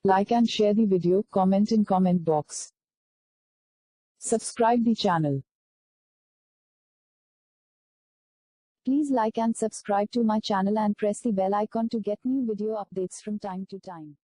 Like and share the video, comment in comment box. Subscribe the channel. Please like and subscribe to my channel and press the bell icon to get new video updates from time to time.